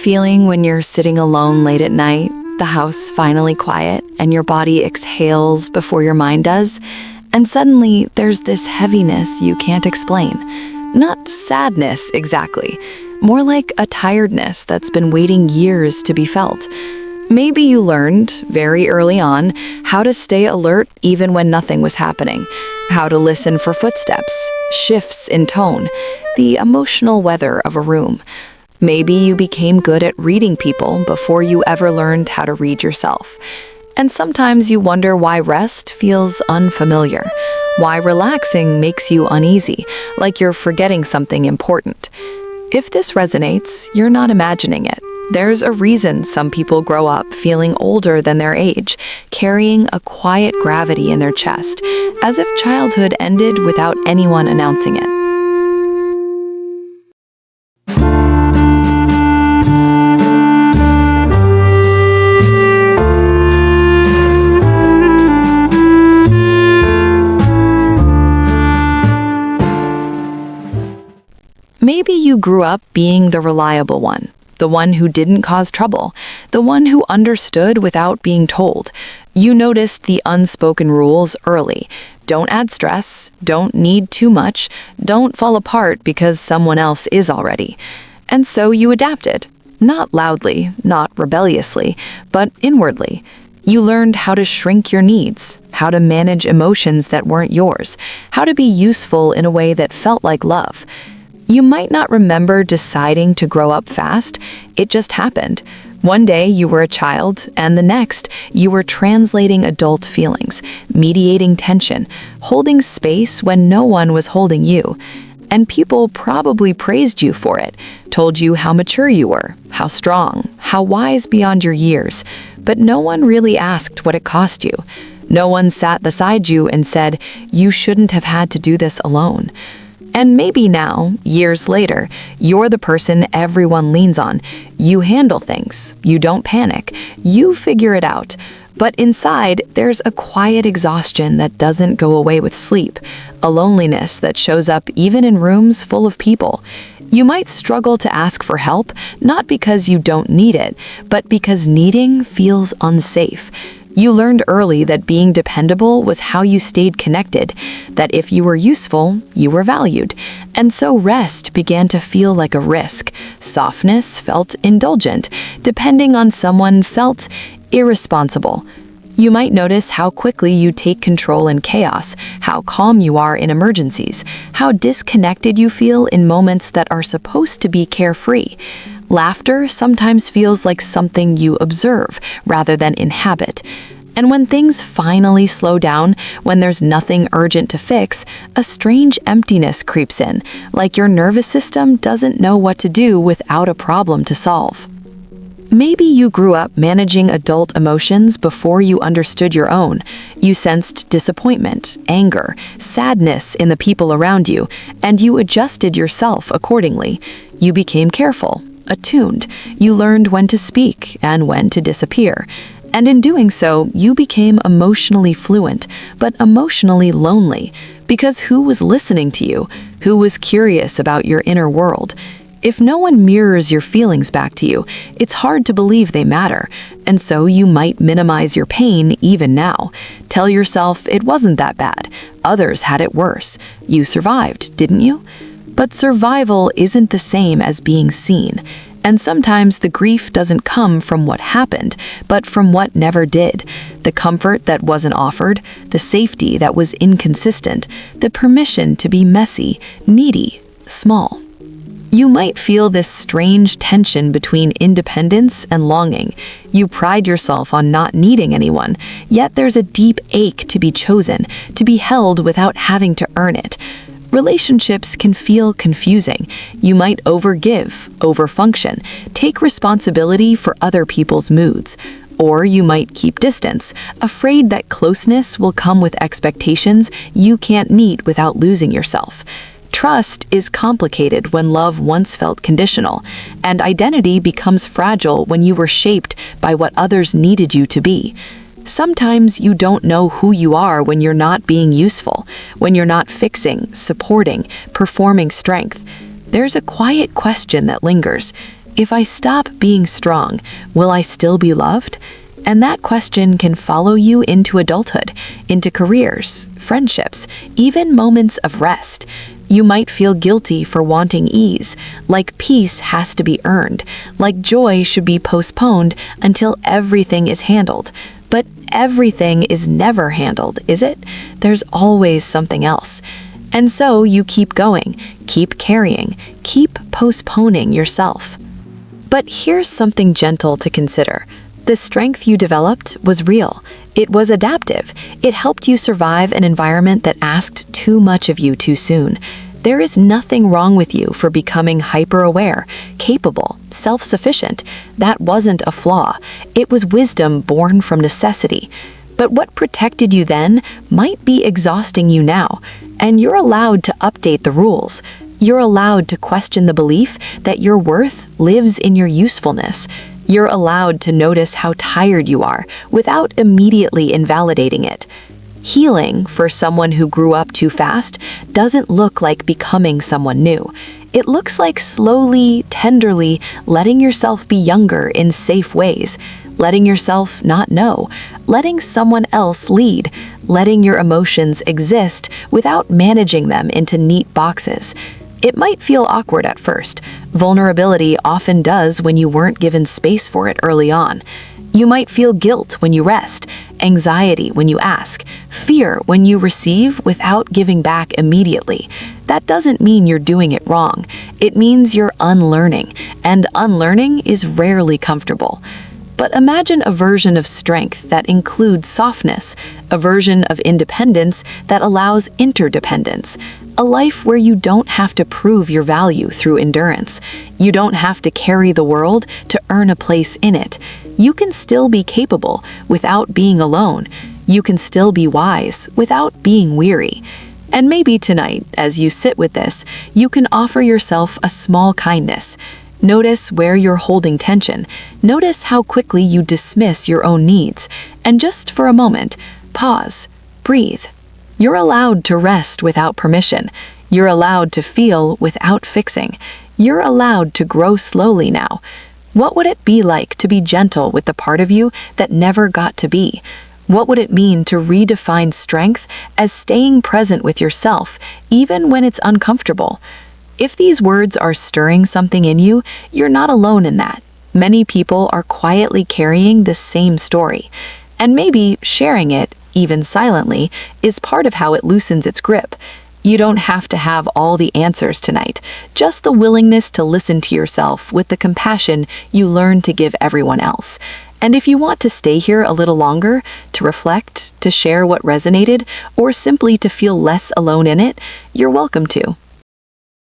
feeling when you're sitting alone late at night, the house finally quiet, and your body exhales before your mind does, and suddenly there's this heaviness you can't explain? Not sadness exactly, more like a tiredness that's been waiting years to be felt. Maybe you learned, very early on, how to stay alert even when nothing was happening, how to listen for footsteps, shifts in tone, the emotional weather of a room. Maybe you became good at reading people before you ever learned how to read yourself. And sometimes you wonder why rest feels unfamiliar, why relaxing makes you uneasy, like you're forgetting something important. If this resonates, you're not imagining it. There's a reason some people grow up feeling older than their age, carrying a quiet gravity in their chest, as if childhood ended without anyone announcing it. Maybe you grew up being the reliable one, the one who didn't cause trouble, the one who understood without being told. You noticed the unspoken rules early. Don't add stress, don't need too much, don't fall apart because someone else is already. And so you adapted, not loudly, not rebelliously, but inwardly. You learned how to shrink your needs, how to manage emotions that weren't yours, how to be useful in a way that felt like love. You might not remember deciding to grow up fast. It just happened. One day you were a child, and the next you were translating adult feelings, mediating tension, holding space when no one was holding you. And people probably praised you for it, told you how mature you were, how strong, how wise beyond your years. But no one really asked what it cost you. No one sat beside you and said, "You shouldn't have had to do this alone." And maybe now, years later, you're the person everyone leans on. You handle things. You don't panic. You figure it out. But inside, there's a quiet exhaustion that doesn't go away with sleep, a loneliness that shows up even in rooms full of people. You might struggle to ask for help, not because you don't need it, but because needing feels unsafe. You learned early that being dependable was how you stayed connected, that if you were useful, you were valued. And so rest began to feel like a risk. Softness felt indulgent. Depending on someone felt irresponsible. You might notice how quickly you take control in chaos, how calm you are in emergencies, how disconnected you feel in moments that are supposed to be carefree. Laughter sometimes feels like something you observe rather than inhabit. And when things finally slow down, when there's nothing urgent to fix, a strange emptiness creeps in, like your nervous system doesn't know what to do without a problem to solve. Maybe you grew up managing adult emotions before you understood your own. You sensed disappointment, anger, sadness in the people around you, and you adjusted yourself accordingly. You became careful, attuned. You learned when to speak and when to disappear. And in doing so, you became emotionally fluent, but emotionally lonely. Because who was listening to you? Who was curious about your inner world? If no one mirrors your feelings back to you, it's hard to believe they matter. And so you might minimize your pain even now. Tell yourself it wasn't that bad. Others had it worse. You survived, didn't you? But survival isn't the same as being seen. And sometimes the grief doesn't come from what happened, but from what never did. The comfort that wasn't offered, the safety that was inconsistent, the permission to be messy, needy, small. You might feel this strange tension between independence and longing. You pride yourself on not needing anyone, yet there's a deep ache to be chosen, to be held without having to earn it. Relationships can feel confusing. You might overgive, overfunction, take responsibility for other people's moods. Or you might keep distance, afraid that closeness will come with expectations you can't meet without losing yourself. Trust is complicated when love once felt conditional, and identity becomes fragile when you were shaped by what others needed you to be. Sometimes you don't know who you are when you're not being useful, when you're not fixing, supporting, performing strength. There's a quiet question that lingers. If I stop being strong, will I still be loved? And that question can follow you into adulthood, into careers, friendships, even moments of rest. You might feel guilty for wanting ease, like peace has to be earned, like joy should be postponed until everything is handled. But everything is never handled, is it? There's always something else. And so you keep going, keep carrying, keep postponing yourself. But here's something gentle to consider. The strength you developed was real. It was adaptive. It helped you survive an environment that asked too much of you too soon. There is nothing wrong with you for becoming hyper-aware, capable, self-sufficient. That wasn't a flaw. It was wisdom born from necessity. But what protected you then might be exhausting you now, and you're allowed to update the rules. You're allowed to question the belief that your worth lives in your usefulness. You're allowed to notice how tired you are without immediately invalidating it. Healing for someone who grew up too fast doesn't look like becoming someone new. It looks like slowly, tenderly letting yourself be younger in safe ways, letting yourself not know, letting someone else lead, letting your emotions exist without managing them into neat boxes. It might feel awkward at first. Vulnerability often does when you weren't given space for it early on. You might feel guilt when you rest, anxiety when you ask, fear when you receive without giving back immediately. That doesn't mean you're doing it wrong. It means you're unlearning, and unlearning is rarely comfortable. But imagine a version of strength that includes softness, a version of independence that allows interdependence, a life where you don't have to prove your value through endurance. You don't have to carry the world to earn a place in it. You can still be capable without being alone. You can still be wise without being weary. And maybe tonight, as you sit with this, you can offer yourself a small kindness. Notice where you're holding tension. Notice how quickly you dismiss your own needs. And just for a moment, pause, breathe. You're allowed to rest without permission. You're allowed to feel without fixing. You're allowed to grow slowly now. What would it be like to be gentle with the part of you that never got to be? What would it mean to redefine strength as staying present with yourself, even when it's uncomfortable? If these words are stirring something in you, you're not alone in that. Many people are quietly carrying the same story. And maybe sharing it, even silently, is part of how it loosens its grip. You don't have to have all the answers tonight, just the willingness to listen to yourself with the compassion you learn to give everyone else. And if you want to stay here a little longer, to reflect, to share what resonated, or simply to feel less alone in it, you're welcome to.